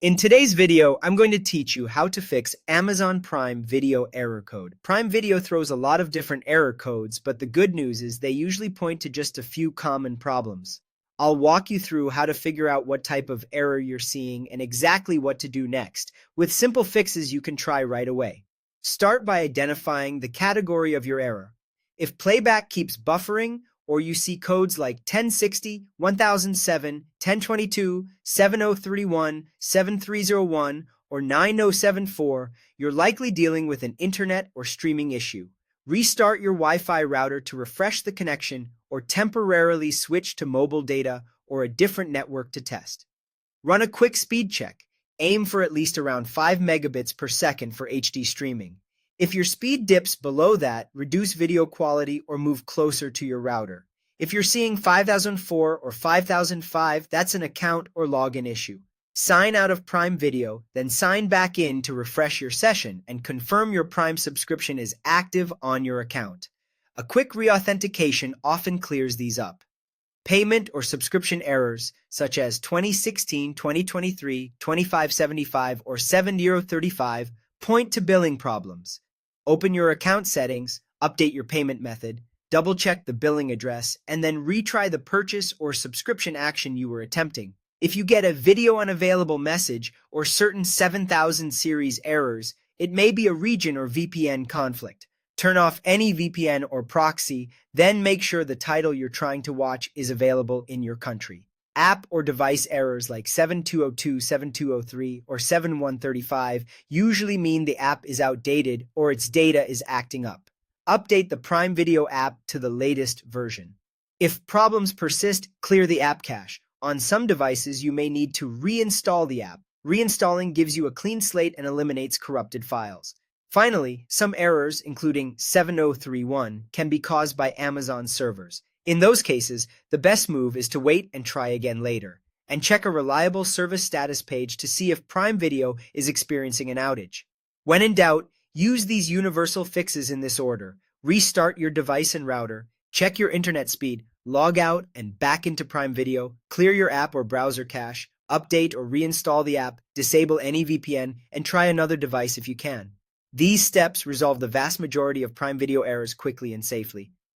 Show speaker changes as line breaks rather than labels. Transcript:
In today's video, I'm going to teach you how to fix Amazon Prime Video error code. Prime Video throws a lot of different error codes, but the good news is they usually point to just a few common problems. I'll walk you through how to figure out what type of error you're seeing and exactly what to do next, with simple fixes you can try right away. Start by identifying the category of your error. If playback keeps buffering, or you see codes like 1060, 1007, 1022, 7031, 7301, or 9074, you're likely dealing with an internet or streaming issue. Restart your Wi-Fi router to refresh the connection or temporarily switch to mobile data or a different network to test. Run a quick speed check. Aim for at least around 5 megabits per second for HD streaming. If your speed dips below that, reduce video quality or move closer to your router. If you're seeing 5004 or 5005, that's an account or login issue. Sign out of Prime Video, then sign back in to refresh your session and confirm your Prime subscription is active on your account. A quick re-authentication often clears these up. Payment or subscription errors, such as 2016, 2023, 2575, or 7035, point to billing problems. Open your account settings, update your payment method, double-check the billing address, and then retry the purchase or subscription action you were attempting. If you get a video unavailable message or certain 7000 series errors, it may be a region or VPN conflict. Turn off any VPN or proxy, then make sure the title you're trying to watch is available in your country. App or device errors like 7202, 7203, or 7135 usually mean the app is outdated or its data is acting up. Update the Prime Video app to the latest version. If problems persist, clear the app cache. On some devices, you may need to reinstall the app. Reinstalling gives you a clean slate and eliminates corrupted files. Finally, some errors, including 7031, can be caused by Amazon servers. In those cases, the best move is to wait and try again later, and check a reliable service status page to see if Prime Video is experiencing an outage. When in doubt, use these universal fixes in this order. Restart your device and router, check your internet speed, log out and back into Prime Video, clear your app or browser cache, update or reinstall the app, disable any VPN, and try another device if you can. These steps resolve the vast majority of Prime Video errors quickly and safely.